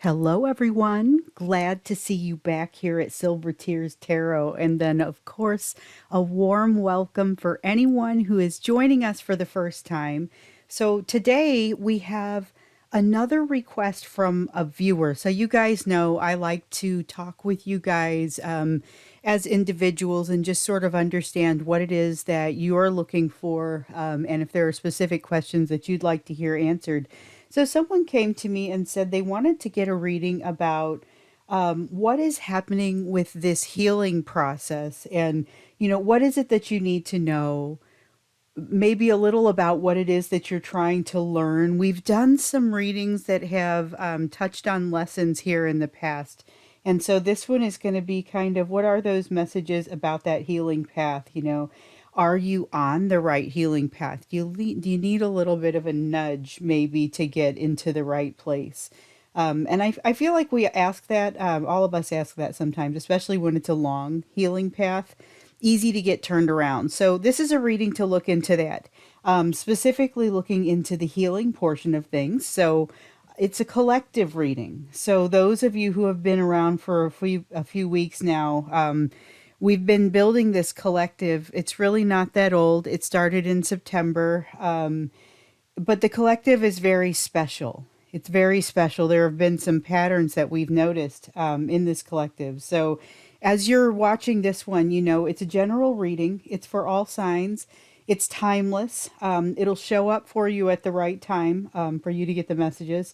Hello, everyone. Glad to see you back here at Silver Tears Tarot. And then, of course, a warm welcome for anyone who is joining us for the first time. So, today we have another request from a viewer. So, you guys know I like to talk with you guys as individuals and just sort of understand what it is that you're looking for, and if there are specific questions that you'd like to hear answered. So someone came to me and said they wanted to get a reading about what is happening with this healing process, and what is it that you need to know, maybe a little about what it is that you're trying to learn. We've done some readings that have touched on lessons here in the past. And so this one is going to be kind of what are those messages about that healing path? Are you on the right healing path? Do you need a little bit of a nudge maybe to get into the right place? And I feel like we ask that, all of us ask that sometimes, especially when it's a long healing path, easy to get turned around. So this is a reading to look into that, specifically looking into the healing portion of things. So it's a collective reading. So those of you who have been around for a few weeks now, we've been building this collective. It's really not that old. It started in September. But the collective is very special. It's very special. There have been some patterns that we've noticed in this collective. So, as you're watching this one, it's a general reading. It's for all signs. It's timeless. It'll show up for you at the right time for you to get the messages.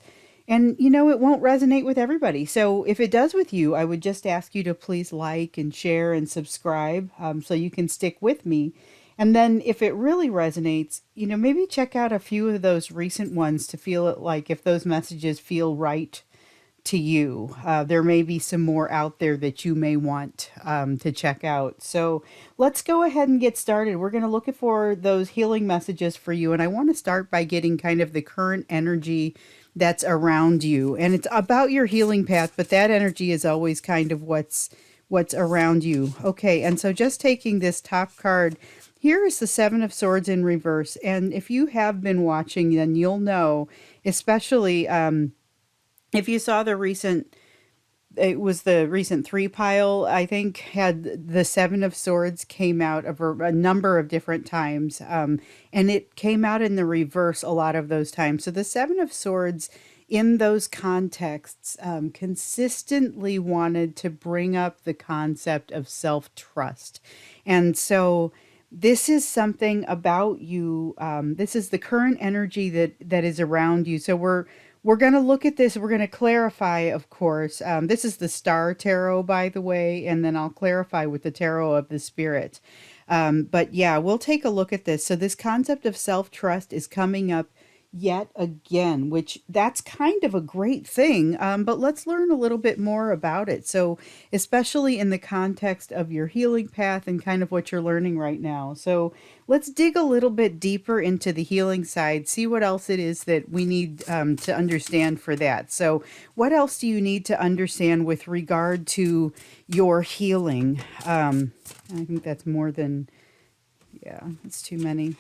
And, it won't resonate with everybody. So, if it does with you, I would just ask you to please like and share and subscribe so you can stick with me. And then if it really resonates, maybe check out a few of those recent ones to feel it, like if those messages feel right to you. There may be some more out there that you may want to check out. So let's go ahead and get started. We're going to look for those healing messages for you. And I want to start by getting kind of the current energy that's around you. And it's about your healing path, but that energy is always kind of what's around you. Okay, and so just taking this top card, here is the Seven of Swords in reverse. And if you have been watching, then you'll know, especially if you saw it was the recent three pile, I think, had the Seven of Swords came out of a number of different times. And it came out in the reverse a lot of those times. So the Seven of Swords in those contexts consistently wanted to bring up the concept of self-trust. And so this is something about you. This is the current energy that is around you. So we're going to look at this. We're going to clarify, of course. This is the Star Tarot, by the way, and then I'll clarify with the Tarot of the Spirit. But yeah, we'll take a look at this. So this concept of self-trust is coming up yet again, which that's kind of a great thing. But let's learn a little bit more about it. So especially in the context of your healing path and kind of what you're learning right now. So let's dig a little bit deeper into the healing side, see what else it is that we need to understand for that. So what else do you need to understand with regard to your healing? I think that's more than, yeah, it's too many.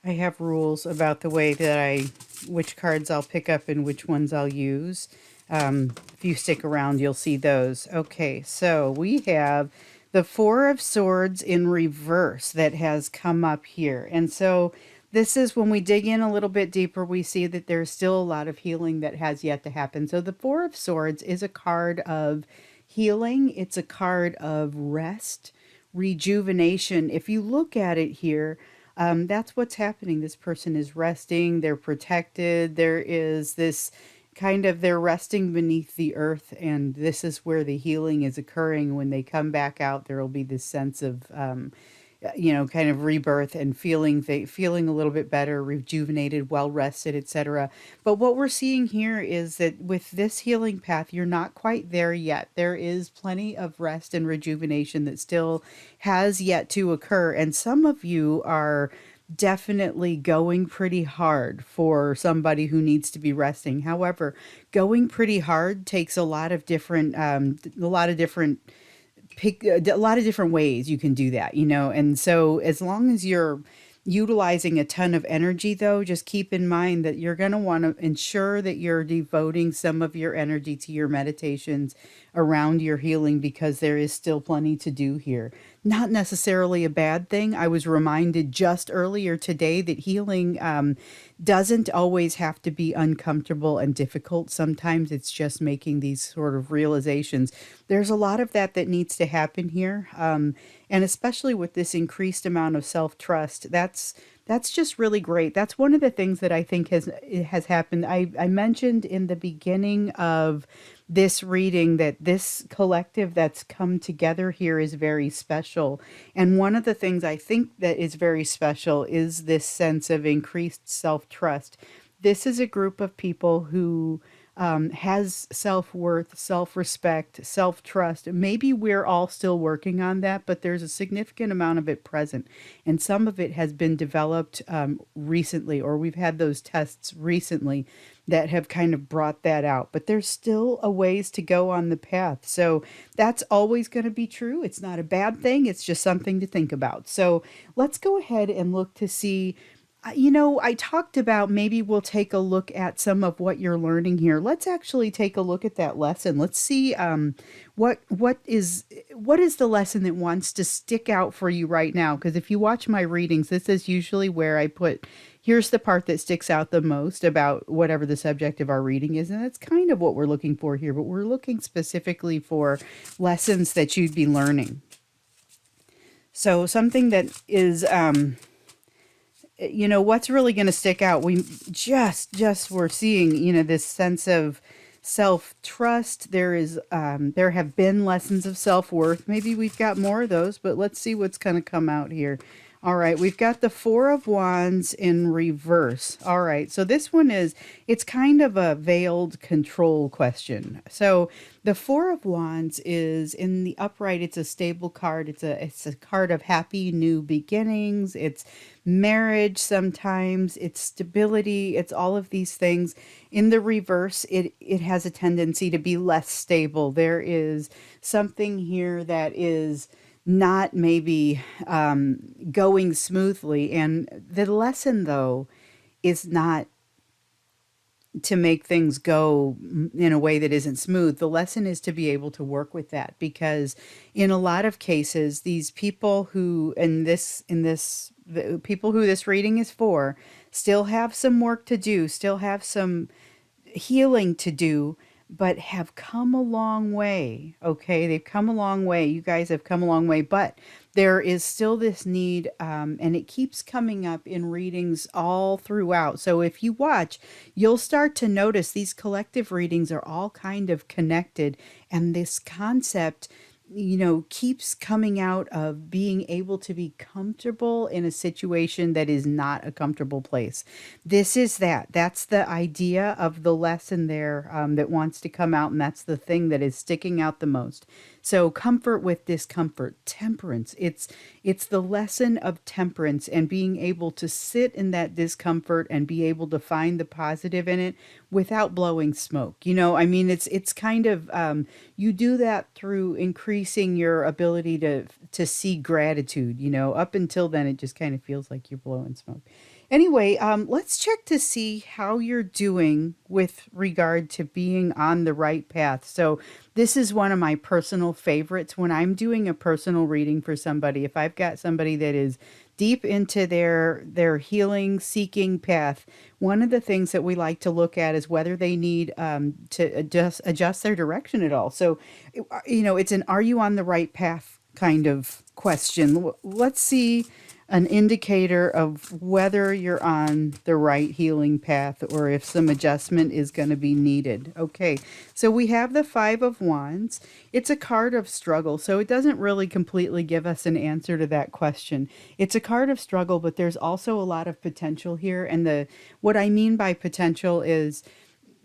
I have rules about the way that which cards I'll pick up and which ones I'll use. If you stick around, you'll see those. Okay, so we have the Four of Swords in reverse that has come up here. And so this is when we dig in a little bit deeper, we see that there's still a lot of healing that has yet to happen. So the Four of Swords is a card of healing. It's a card of rest, rejuvenation. If you look at it here, that's what's happening. This person is resting, they're protected. There is this kind of, they're resting beneath the earth, and this is where the healing is occurring. When they come back out, there will be this sense of, kind of rebirth and feeling a little bit better, rejuvenated, well rested, etc. But what we're seeing here is that with this healing path, you're not quite there yet. There is plenty of rest and rejuvenation that still has yet to occur, and some of you are definitely going pretty hard for somebody who needs to be resting. However, going pretty hard takes a lot of different pick a lot of different ways you can do that, and so as long as you're utilizing a ton of energy, though, just keep in mind that you're going to want to ensure that you're devoting some of your energy to your meditations around your healing because there is still plenty to do here. Not necessarily a bad thing. I was reminded just earlier today that healing doesn't always have to be uncomfortable and difficult. Sometimes it's just making these sort of realizations. There's a lot of that that needs to happen here. And especially with this increased amount of self-trust, that's just really great. That's one of the things that I think has happened. I mentioned in the beginning of this reading that this collective that's come together here is very special. And one of the things I think that is very special is this sense of increased self-trust. This is a group of people who has self-worth, self-respect, self-trust. Maybe we're all still working on that, but there's a significant amount of it present. And some of it has been developed recently, or we've had those tests recently that have kind of brought that out. But there's still a ways to go on the path. So that's always going to be true. It's not a bad thing. It's just something to think about. So let's go ahead and look to see. I talked about maybe we'll take a look at some of what you're learning here. Let's actually take a look at that lesson. Let's see what is the lesson that wants to stick out for you right now. Because if you watch my readings, this is usually where I put here's the part that sticks out the most about whatever the subject of our reading is, and that's kind of what we're looking for here. But we're looking specifically for lessons that you'd be learning. So something that is what's really going to stick out, we just we're seeing this sense of self-trust. There have been lessons of self-worth. Maybe we've got more of those, but let's see what's going to come out here. All right, we've got the Four of Wands in reverse. All right, so this one it's kind of a veiled control question. So the Four of Wands is in the upright. It's a stable card. It's a card of happy new beginnings. It's marriage sometimes. It's stability. It's all of these things. In the reverse, it has a tendency to be less stable. There is something here that is not maybe going smoothly. And the lesson, though, is not to make things go in a way that isn't smooth. The lesson is to be able to work with that, because in a lot of cases, these people who the people who this reading is for still have some work to do, still have some healing to do, but have come a long way. Okay, they've come a long way. You guys have come a long way, but there is still this need, and it keeps coming up in readings all throughout. So if you watch, you'll start to notice these collective readings are all kind of connected, and this concept keeps coming out of being able to be comfortable in a situation that is not a comfortable place. That's the idea of the lesson there, that wants to come out, and that's the thing that is sticking out the most. So comfort with discomfort, temperance. It's the lesson of temperance and being able to sit in that discomfort and be able to find the positive in it without blowing smoke. I mean, it's kind of you do that through increasing your ability to see gratitude. Up until then, it just kind of feels like you're blowing smoke. Anyway, let's check to see how you're doing with regard to being on the right path. So this is one of my personal favorites when I'm doing a personal reading for somebody. If I've got somebody that is deep into their healing seeking path, one of the things that we like to look at is whether they need to adjust their direction at all. So, it's an "Are you on the right path?" kind of question. Let's see an indicator of whether you're on the right healing path or if some adjustment is going to be needed. Okay, so we have the Five of Wands. It's a card of struggle, so it doesn't really completely give us an answer to that question. It's a card of struggle, but there's also a lot of potential here. And what I mean by potential is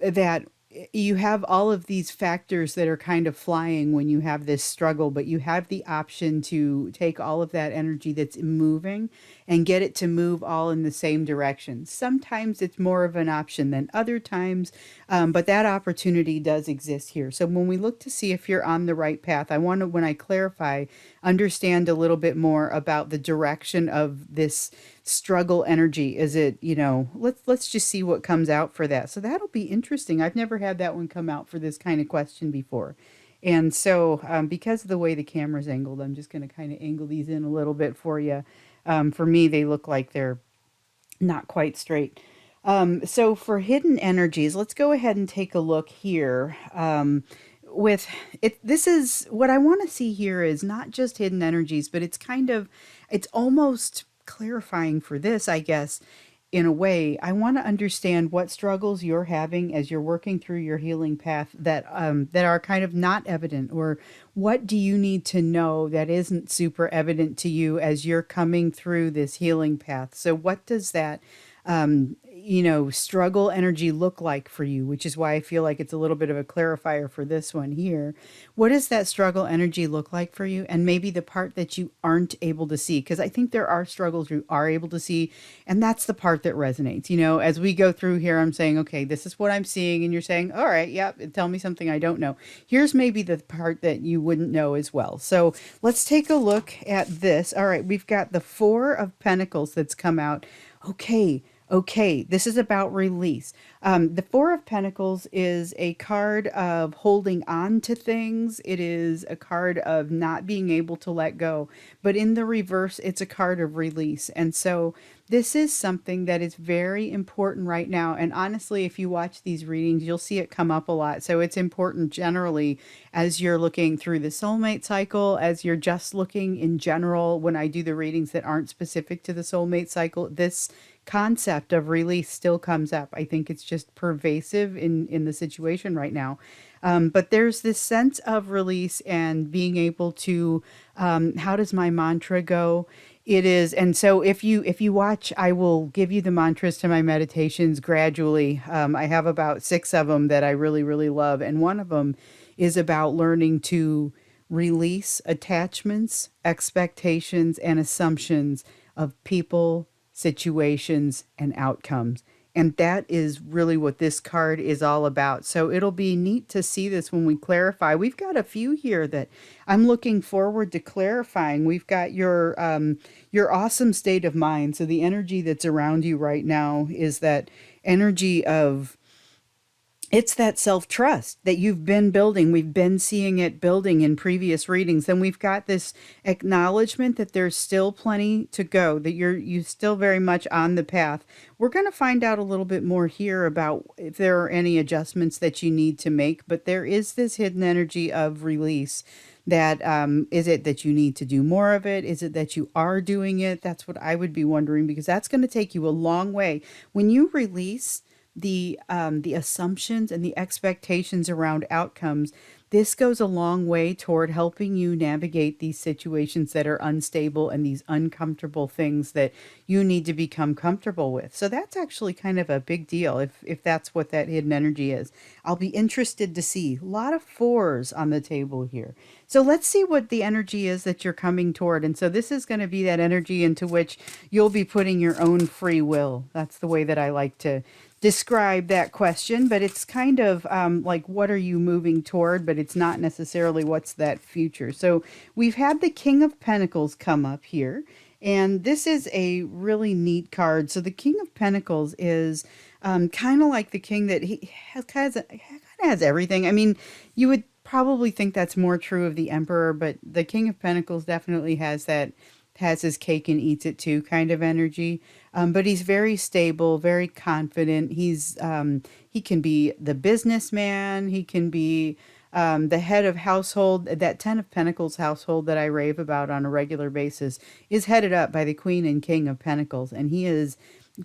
that you have all of these factors that are kind of flying when you have this struggle, but you have the option to take all of that energy that's moving and get it to move all in the same direction. Sometimes it's more of an option than other times, but that opportunity does exist here. So when we look to see if you're on the right path, I want to, when I clarify, understand a little bit more about the direction of struggle energy? Is it, let's just see what comes out for that. So that'll be interesting. I've never had that one come out for this kind of question before. And so, because of the way the camera's angled, I'm just going to kind of angle these in a little bit for you. For me, they look like they're not quite straight. So for hidden energies, let's go ahead and take a look here. With it, this is what I want to see here is not just hidden energies, but it's almost clarifying for this, I guess, in a way. I want to understand what struggles you're having as you're working through your healing path that are kind of not evident, or what do you need to know that isn't super evident to you as you're coming through this healing path. So what does that struggle energy look like for you, which is why I feel like it's a little bit of a clarifier for this one here. What does that struggle energy look like for you? And maybe the part that you aren't able to see, because I think there are struggles you are able to see, and that's the part that resonates. As we go through here, I'm saying, okay, this is what I'm seeing, and you're saying, all right, yep, tell me something I don't know. Here's maybe the part that you wouldn't know as well. So let's take a look at this. All right, we've got the Four of Pentacles that's come out. Okay, this is about release. The Four of Pentacles is a card of holding on to things. It is a card of not being able to let go. But in the reverse, it's a card of release. And so this is something that is very important right now. And honestly, if you watch these readings, you'll see it come up a lot. So it's important generally as you're looking through the soulmate cycle, as you're just looking in general. When I do the readings that aren't specific to the soulmate cycle, this concept of release still comes up. I think it's just pervasive in the situation right now. But there's this sense of release and being able to, how does my mantra go? It is, and so if you watch, I will give you the mantras to my meditations gradually. I have about 6 of them that I really, really love, and one of them is about learning to release attachments, expectations, and assumptions of people, situations, and outcomes. And that is really what this card is all about. So it'll be neat to see this when we clarify. We've got a few here that I'm looking forward to clarifying. We've got your awesome state of mind. So the energy that's around you right now is that energy of, it's that self-trust that you've been building. We've been seeing it building in previous readings. Then we've got this acknowledgement that there's still plenty to go, that you're still very much on the path. We're going to find out a little bit more here about if there are any adjustments that you need to make, but there is this hidden energy of release. That is it that you need to do more of it? Is it that you are doing it? That's what I would be wondering, because that's going to take you a long way. When you release the assumptions and the expectations around outcomes, this goes a long way toward helping you navigate these situations that are unstable and these uncomfortable things that you need to become comfortable with. So that's actually kind of a big deal if that's what that hidden energy is. I'll be interested to see a lot of fours on the table here. So let's see what the energy is that you're coming toward. And so this is going to be that energy into which you'll be putting your own free will. That's the way that I like to describe that question, but it's kind of like, what are you moving toward? But it's not necessarily what's that future. So we've had the King of Pentacles come up here, and this is a really neat card. So the King of Pentacles is kind of like the king that he kind of has everything. I mean, you would probably think that's more true of the Emperor, but the King of Pentacles definitely has that, has his cake and eats it too kind of energy. But he's very stable, very confident. He can be the businessman. He can be the head of household. That Ten of Pentacles household that I rave about on a regular basis is headed up by the Queen and King of Pentacles. And he is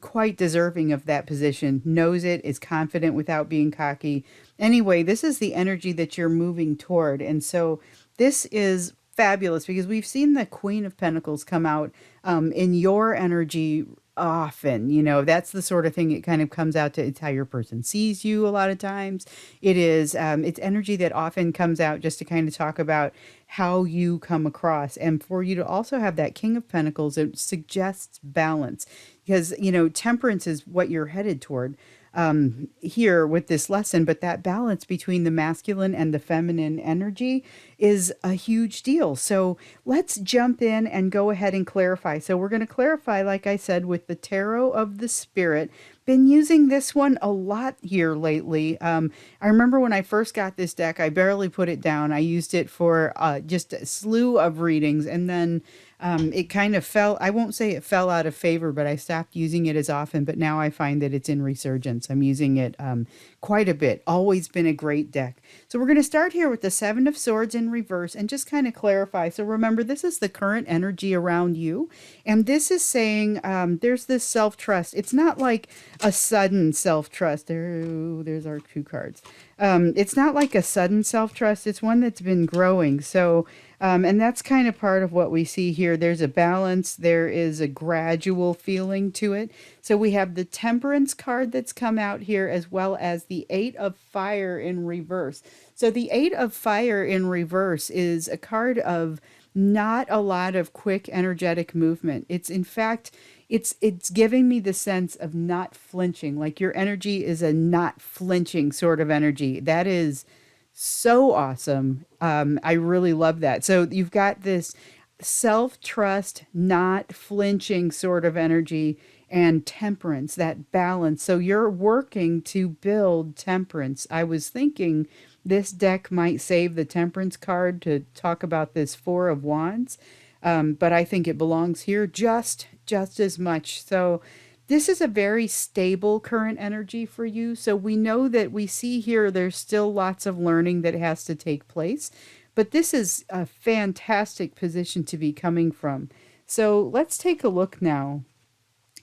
quite deserving of that position, knows it, is confident without being cocky. Anyway, this is the energy that you're moving toward. And so this is fabulous because we've seen the Queen of Pentacles come out in your energy often. That's the sort of thing it kind of comes out to. It's how your person sees you a lot of times. It is it's energy that often comes out just to kind of talk about how you come across, and for you to also have that King of Pentacles, it suggests balance, because temperance is what you're headed toward here with this lesson. But that balance between the masculine and the feminine energy is a huge deal. So let's jump in and go ahead and clarify. So we're going to clarify, like I said, with the Tarot of the Spirit. Been using this one a lot here lately. I remember when I first got this deck, I barely put it down. I used it for just a slew of readings, and then it kind of fell. I won't say it fell out of favor, but I stopped using it as often. But now I find that it's in resurgence. I'm using it quite a bit. Always been a great deck. So we're going to start here with the Seven of Swords in reverse and just kind of clarify. So remember, this is the current energy around you. And this is saying there's this self-trust. It's not like a sudden self-trust. There's our two cards. It's not like a sudden self-trust. It's one that's been growing. So, and that's kind of part of what we see here. There's a balance. There is a gradual feeling to it. So we have the Temperance card that's come out here, as well as the Eight of Fire in reverse. So the Eight of Fire in reverse is a card of not a lot of quick energetic movement. It's in fact, it's giving me the sense of not flinching. Like your energy is a not flinching sort of energy. That is so awesome. I really love that. So you've got this self-trust, not flinching sort of energy, and temperance, that balance. So you're working to build temperance. I was thinking this deck might save the temperance card to talk about this Four of Wands, but I think it belongs here just as much. So this is a very stable current energy for you. So we know that we see here there's still lots of learning that has to take place, but this is a fantastic position to be coming from. So let's take a look now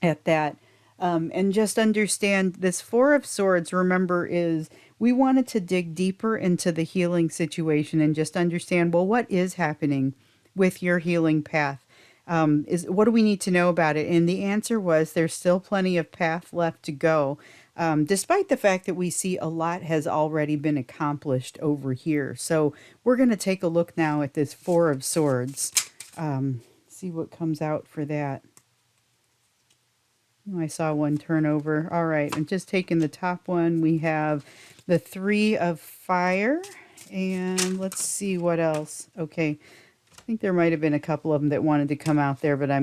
at that, and just understand this Four of Swords, remember, is we wanted to dig deeper into the healing situation and just understand, well, what is happening with your healing path? Is what do we need to know about it? And the answer was there's still plenty of path left to go, despite the fact that we see a lot has already been accomplished over here. So we're going to take a look now at this Four of Swords, see what comes out for that. Oh, I saw one turn over. All right, I'm just taking the top one. We have the Three of Fire, and let's see what else. Okay, I think there might have been a couple of them that wanted to come out there, but I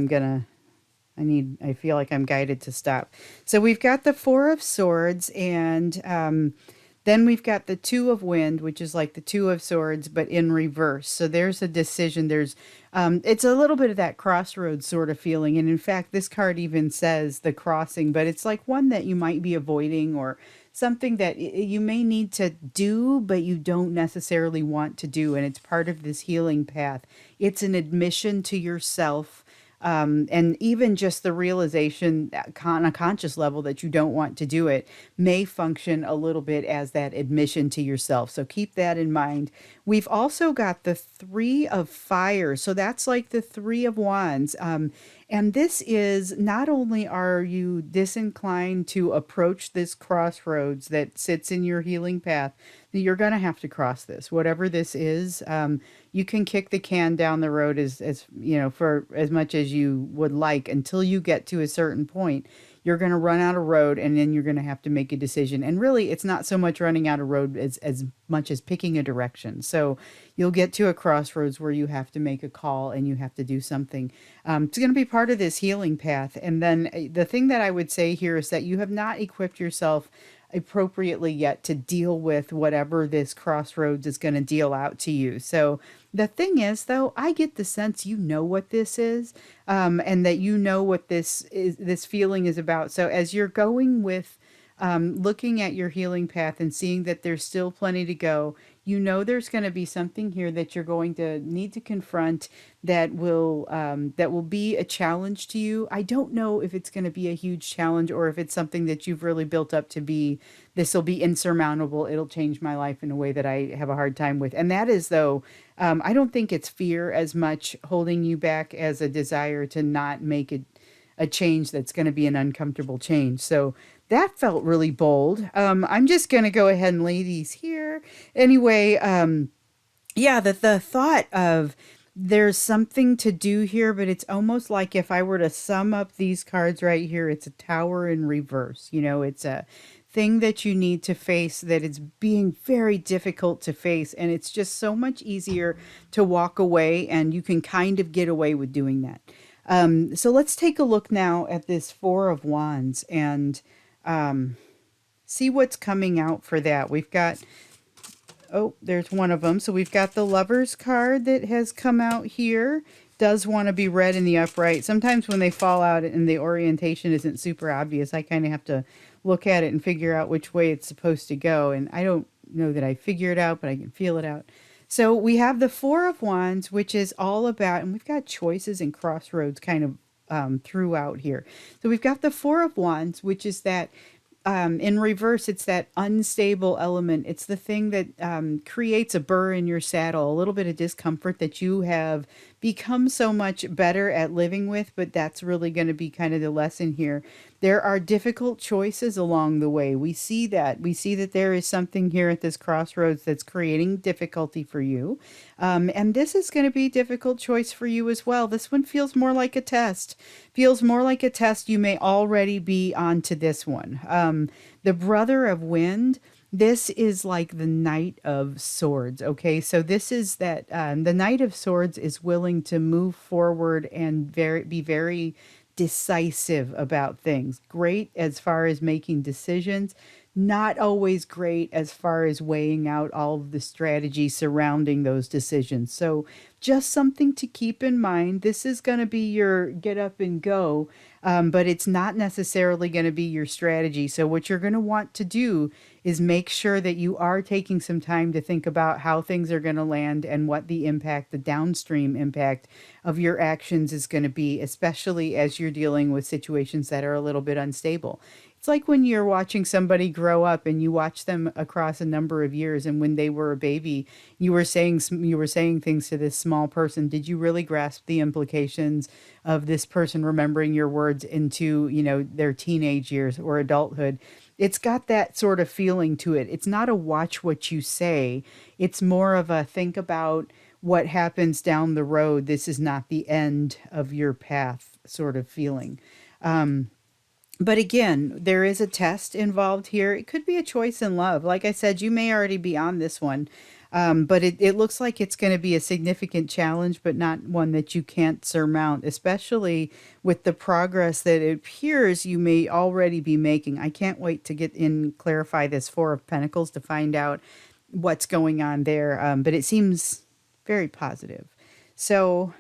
feel like I'm guided to stop. So we've got the Four of Swords, and then we've got the Two of Wind, which is like the Two of Swords, but in reverse. So there's a decision. It's a little bit of that crossroads sort of feeling. And in fact, this card even says the crossing, but it's like one that you might be avoiding, or something that you may need to do, but you don't necessarily want to do. And it's part of this healing path. It's an admission to yourself. And even just the realization on a conscious level that you don't want to do it may function a little bit as that admission to yourself. So keep that in mind. We've also got the Three of Fire. So that's like the Three of Wands. And this is, not only are you disinclined to approach this crossroads that sits in your healing path, you're going to have to cross this, whatever this is. You can kick the can down the road as you know, for as much as you would like, until you get to a certain point. You're going to run out of road, and then you're going to have to make a decision. And really, it's not so much running out of road as much as picking a direction. So you'll get to a crossroads where you have to make a call and you have to do something. It's going to be part of this healing path. And then the thing that I would say here is that you have not equipped yourself appropriately yet to deal with whatever this crossroads is going to deal out to you. So the thing is, though, I get the sense you know what this is, and that you know what this feeling is about. So as you're going with looking at your healing path and seeing that there's still plenty to go, you know there's going to be something here that you're going to need to confront that will be a challenge to you. I don't know if it's going to be a huge challenge, or if it's something that you've really built up to be, this will be insurmountable. It'll change my life in a way that I have a hard time with. And that is, though, I don't think it's fear as much holding you back as a desire to not make it a change that's going to be an uncomfortable change. So that felt really bold. I'm just going to go ahead and lay these here. Anyway, yeah, the thought of there's something to do here, but it's almost like if I were to sum up these cards right here, it's a Tower in reverse. You know, it's a thing that you need to face that is being very difficult to face. And it's just so much easier to walk away, and you can kind of get away with doing that. So let's take a look now at this Four of Wands and see what's coming out for that. We've got, oh, there's one of them. So we've got the Lover's card that has come out here. Does want to be read in the upright. Sometimes when they fall out and the orientation isn't super obvious, I kind of have to look at it and figure out which way it's supposed to go. And I don't know that I figure it out, but I can feel it out. So we have the Four of Wands, which is all about, and we've got choices and crossroads kind of throughout here. So we've got the Four of Wands, which is that in reverse, it's that unstable element. It's the thing that creates a burr in your saddle, a little bit of discomfort that you have become so much better at living with, but that's really going to be kind of the lesson here. There are difficult choices along the way. We see that. We see that there is something here at this crossroads that's creating difficulty for you. And this is going to be a difficult choice for you as well. This one feels more like a test. Feels more like a test. You may already be onto this one. The Brother of Wind. This is like the Knight of Swords. Okay, so this is that the Knight of Swords is willing to move forward and be very decisive about things. Great as far as making decisions, not always great as far as weighing out all of the strategy surrounding those decisions. So just something to keep in mind. This is going to be your get up and go, but it's not necessarily going to be your strategy. So what you're going to want to do is make sure that you are taking some time to think about how things are going to land and what the impact, the downstream impact of your actions is going to be, especially as you're dealing with situations that are a little bit unstable. It's like when you're watching somebody grow up and you watch them across a number of years, and when they were a baby, you were saying things to this small person. Did you really grasp the implications of this person remembering your words into, their teenage years or adulthood? It's got that sort of feeling to it. It's not a watch what you say. It's more of a think about what happens down the road. This is not the end of your path sort of feeling. But again, there is a test involved here. It could be a choice in love. Like I said, you may already be on this one. But it looks like it's going to be a significant challenge, but not one that you can't surmount, especially with the progress that it appears you may already be making. I can't wait to get in, clarify this Four of Pentacles to find out what's going on there. But it seems very positive. So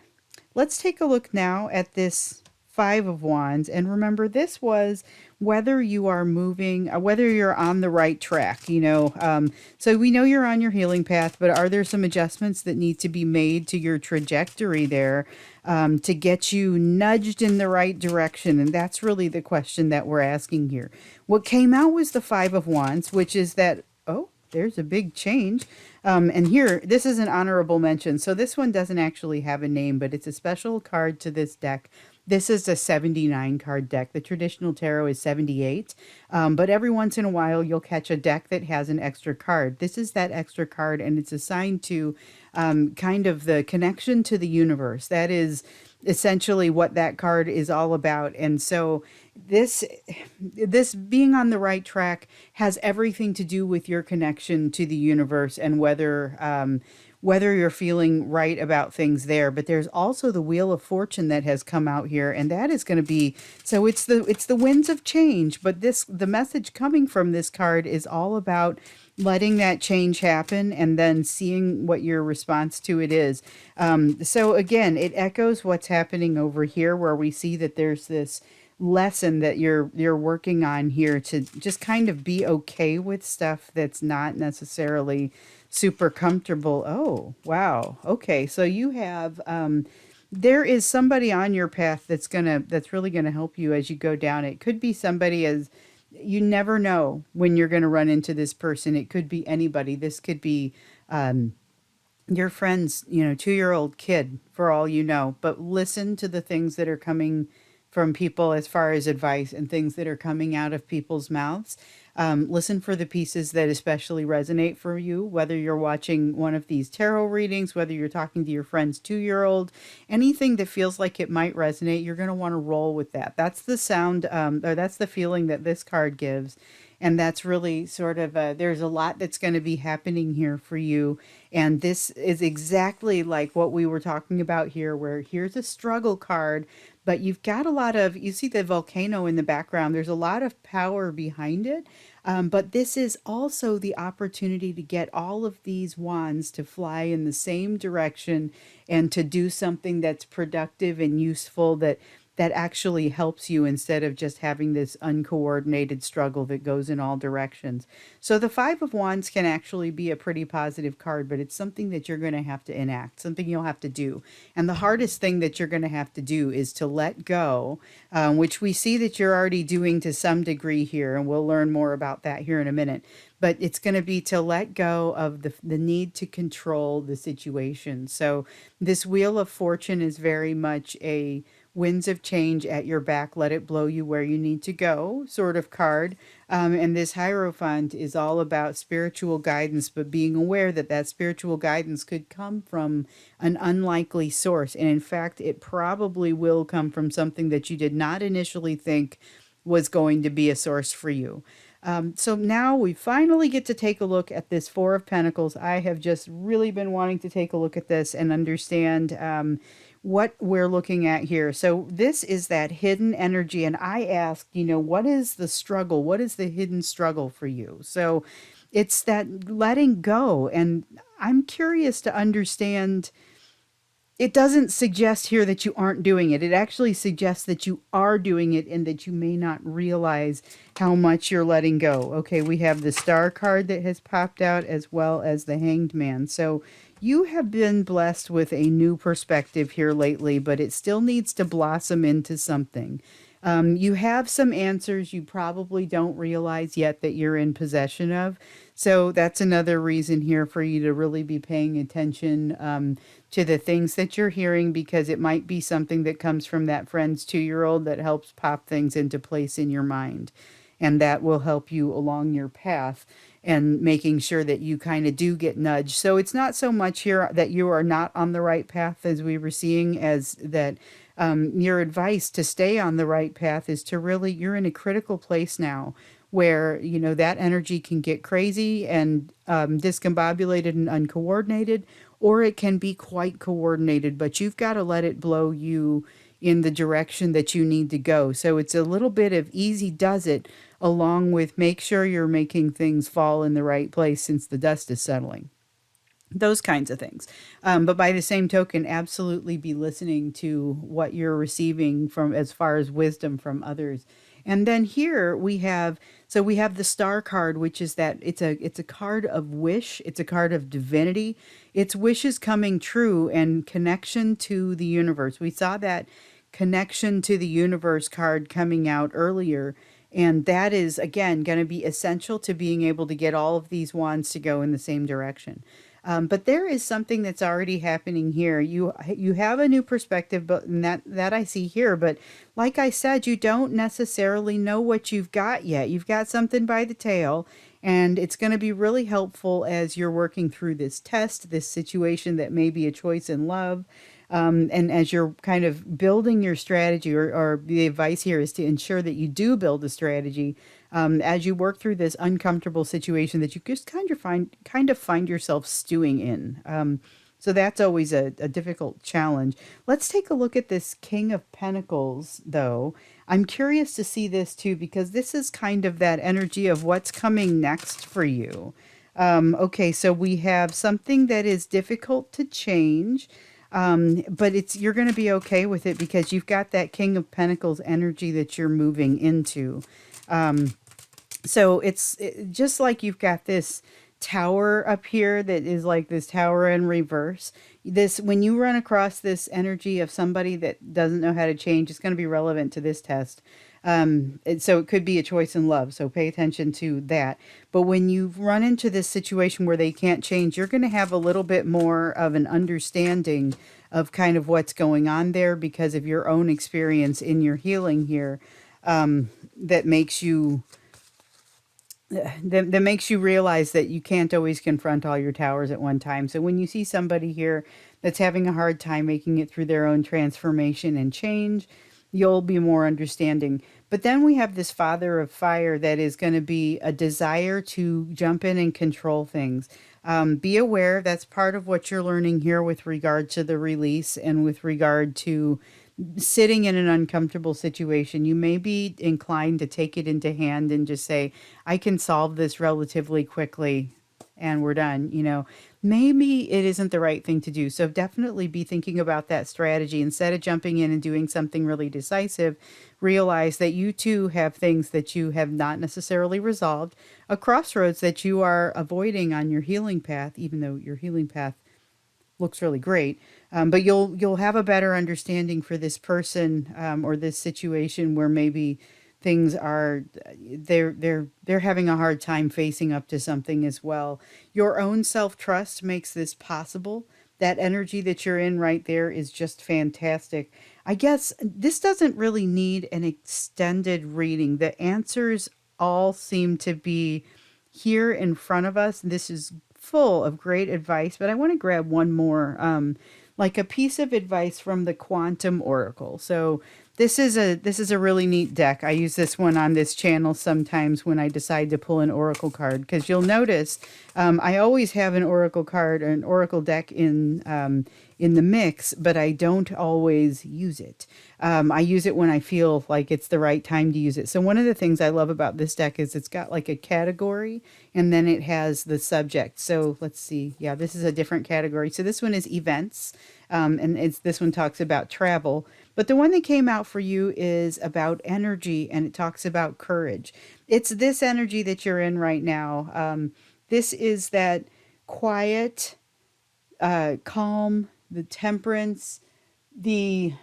let's take a look now at this Five of Wands. And remember, this was whether you are moving, whether you're on the right track. So we know you're on your healing path, but are there some adjustments that need to be made to your trajectory there to get you nudged in the right direction? And that's really the question that we're asking here. What came out was the Five of Wands, which is that, oh, there's a big change. And here, this is an honorable mention. So this one doesn't actually have a name, but it's a special card to this deck. This is a 79 card deck. The traditional tarot is 78. But every once in a while, you'll catch a deck that has an extra card. This is that extra card, and it's assigned to kind of the connection to the universe. That is essentially what that card is all about. And so this being on the right track has everything to do with your connection to the universe and whether you're feeling right about things there. But there's also the Wheel of Fortune that has come out here, and that is going to be, so it's the winds of change, but the message coming from this card is all about letting that change happen and then seeing what your response to it is. So again, it echoes what's happening over here, where we see that there's this lesson that you're working on here to just kind of be okay with stuff that's not necessarily super comfortable. Oh, wow. Okay. So you have, there is somebody on your path that's really gonna help you as you go down. It could be somebody, as you never know when you're gonna run into this person. It could be anybody. This could be, your friend's, 2-year-old kid, for all you know. But listen to the things that are coming from people as far as advice and things that are coming out of people's mouths. Listen for the pieces that especially resonate for you, whether you're watching one of these tarot readings, whether you're talking to your friend's 2-year-old, anything that feels like it might resonate, you're going to want to roll with that. That's the sound, or that's the feeling that this card gives. And that's really sort of there's a lot that's going to be happening here for you. And this is exactly like what we were talking about here, where here's a struggle card, but you've got a lot of, you see the volcano in the background, there's a lot of power behind it. But this is also the opportunity to get all of these wands to fly in the same direction and to do something that's productive and useful, that actually helps you instead of just having this uncoordinated struggle that goes in all directions. So the Five of Wands can actually be a pretty positive card, but it's something that you're going to have to enact, something you'll have to do. And the hardest thing that you're going to have to do is to let go, which we see that you're already doing to some degree here, and we'll learn more about that here in a minute. But it's going to be to let go of the need to control the situation. So this Wheel of Fortune is very much a winds of change at your back, let it blow you where you need to go sort of card. And this Hierophant is all about spiritual guidance, but being aware that that spiritual guidance could come from an unlikely source. And in fact, it probably will come from something that you did not initially think was going to be a source for you. So now we finally get to take a look at this Four of Pentacles. I have just really been wanting to take a look at this and understand what we're looking at here. So this is that hidden energy. And I asked, what is the struggle? What is the hidden struggle for you? So it's that letting go. And I'm curious to understand, it doesn't suggest here that you aren't doing it. It actually suggests that you are doing it and that you may not realize how much you're letting go. Okay, we have the Star card that has popped out as well as the Hanged Man. So you have been blessed with a new perspective here lately, but it still needs to blossom into something. You have some answers you probably don't realize yet that you're in possession of. So that's another reason here for you to really be paying attention to the things that you're hearing, because it might be something that comes from that friend's 2-year-old that helps pop things into place in your mind. And that will help you along your path and making sure that you kind of do get nudged. So it's not so much here that you are not on the right path as we were seeing, as that your advice to stay on the right path is to really, you're in a critical place now where, that energy can get crazy and discombobulated and uncoordinated, or it can be quite coordinated, but you've got to let it blow you in the direction that you need to go. So it's a little bit of easy does it, along with make sure you're making things fall in the right place since the dust is settling, those kinds of things. But by the same token, absolutely be listening to what you're receiving from as far as wisdom from others. And then here we have, so we have the Star card, which is that it's a card of wish, it's a card of divinity. It's wishes coming true and connection to the universe. We saw that connection to the universe card coming out earlier. And that is, again, going to be essential to being able to get all of these wands to go in the same direction. But there is something that's already happening here. You have a new perspective, but that I see here. But like I said, you don't necessarily know what you've got yet. You've got something by the tail, and it's going to be really helpful as you're working through this test, this situation that may be a choice in love. And as you're kind of building your strategy, or the advice here is to ensure that you do build a strategy as you work through this uncomfortable situation that you just kind of find yourself stewing in. So that's always a difficult challenge. Let's take a look at this King of Pentacles, though. I'm curious to see this too, because this is kind of that energy of what's coming next for you. Okay, so we have something that is difficult to change. But you're going to be okay with it because you've got that King of Pentacles energy that you're moving into. So it's just like you've got this tower up here that is like this tower in reverse. This, when you run across this energy of somebody that doesn't know how to change, it's going to be relevant to this test. So it could be a choice in love. So pay attention to that. But when you run into this situation where they can't change, you're going to have a little bit more of an understanding of kind of what's going on there because of your own experience in your healing here. That makes you that makes you realize that you can't always confront all your towers at one time. So when you see somebody here that's having a hard time making it through their own transformation and change, you'll be more understanding. But then we have this father of fire that is going to be a desire to jump in and control things. Be aware that's part of what you're learning here with regard to the release and with regard to sitting in an uncomfortable situation. You may be inclined to take it into hand and just say, I can solve this relatively quickly and we're done. Maybe it isn't the right thing to do. So definitely be thinking about that strategy. Instead of jumping in and doing something really decisive, realize that you too have things that you have not necessarily resolved, a crossroads that you are avoiding on your healing path, even though your healing path looks really great. But you'll have a better understanding for this person, or this situation where maybe things are, they're having a hard time facing up to something as well. Your own self-trust makes this possible. That energy that you're in right there is just fantastic. I guess this doesn't really need an extended reading. The answers all seem to be here in front of us. This is full of great advice, but I want to grab one more, like a piece of advice from the Quantum Oracle. So this is a really neat deck. I use this one on this channel sometimes when I decide to pull an oracle card, because you'll notice I always have an oracle card or an oracle deck in the mix, but I don't always use it. I use it when I feel like it's the right time to use it. So one of the things I love about this deck is it's got like a category and then it has the subject. So let's see. Yeah, this is a different category. So this one is events. And this one talks about travel. But the one that came out for you is about energy, and it talks about courage. It's this energy that you're in right now. This is that quiet, calm, the temperance, the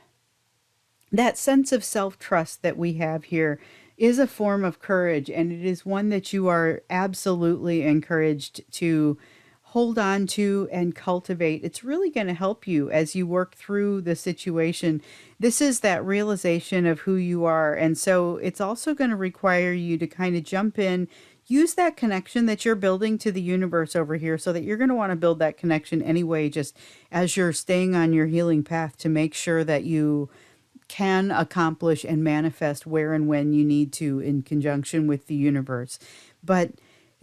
that sense of self-trust that we have here is a form of courage, and it is one that you are absolutely encouraged to hold on to and cultivate. It's really going to help you as you work through the situation. This is that realization of who you are, and so it's also going to require you to kind of jump in, use that connection that you're building to the universe over here, so that you're going to want to build that connection anyway, just as you're staying on your healing path, to make sure that you can accomplish and manifest where and when you need to in conjunction with the universe. But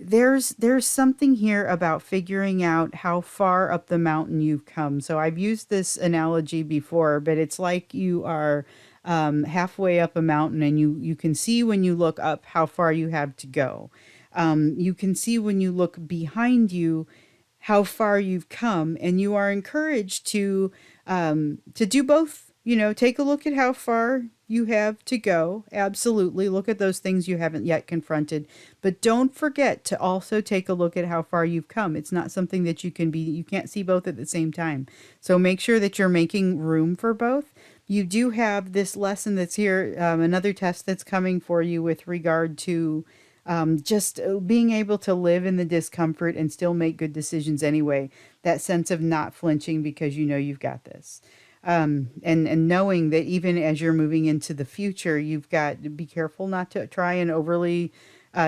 there's something here about figuring out how far up the mountain you've come. So I've used this analogy before, but it's like you are halfway up a mountain, and you can see when you look up how far you have to go. You can see when you look behind you how far you've come, and you are encouraged to do both. Take a look at how far you have to go. Absolutely. Look at those things you haven't yet confronted. But don't forget to also take a look at how far you've come. It's not something that you can't see both at the same time. So make sure that you're making room for both. You do have this lesson that's here, another test that's coming for you with regard to just being able to live in the discomfort and still make good decisions anyway. That sense of not flinching because you know you've got this. And knowing that even as you're moving into the future, you've got to be careful not to try and overly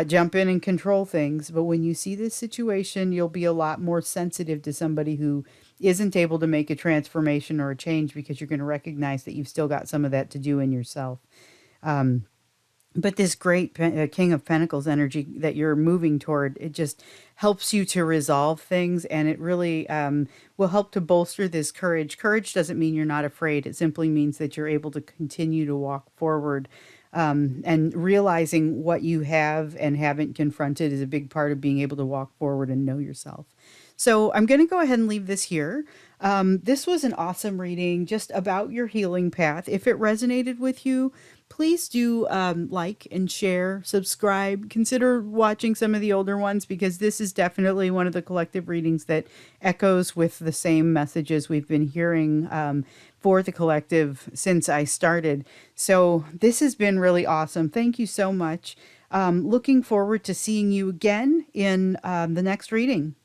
jump in and control things. But when you see this situation, you'll be a lot more sensitive to somebody who isn't able to make a transformation or a change, because you're going to recognize that you've still got some of that to do in yourself. Um, but this great King of Pentacles energy that you're moving toward, it just helps you to resolve things, and it really will help to bolster this courage. Courage doesn't mean you're not afraid. It simply means that you're able to continue to walk forward, and realizing what you have and haven't confronted is a big part of being able to walk forward and know yourself. So I'm going to go ahead and leave this here. This was an awesome reading just about your healing path. If it resonated with you, please do like and share, subscribe, consider watching some of the older ones, because this is definitely one of the collective readings that echoes with the same messages we've been hearing for the collective since I started. So this has been really awesome. Thank you so much. Looking forward to seeing you again in the next reading.